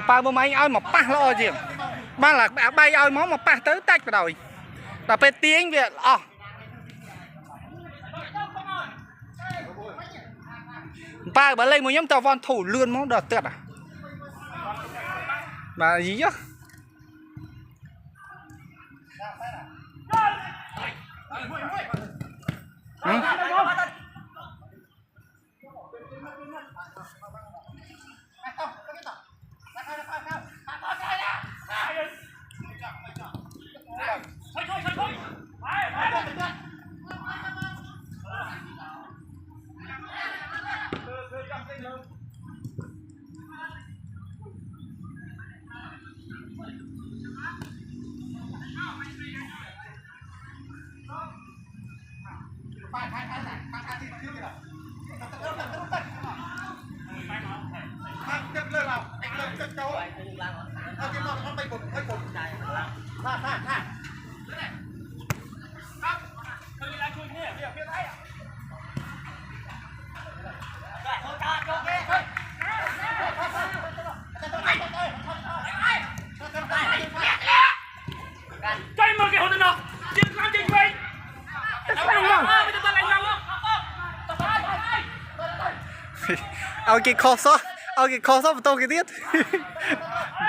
ba bố máy ao mà pa lo gì ba là bay ao máu mà pa tới tách vào đầu là pe tiếng việt ba bà lên một nhóm tàu von thủ lươn máu đợt tuyệt à mà gì chứ ao cái kho sót vào tô cái tiết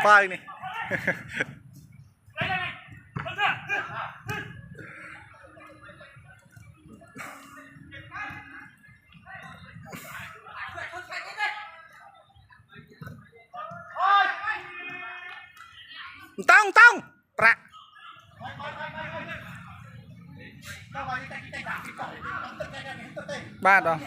bài này tông bạc ba đó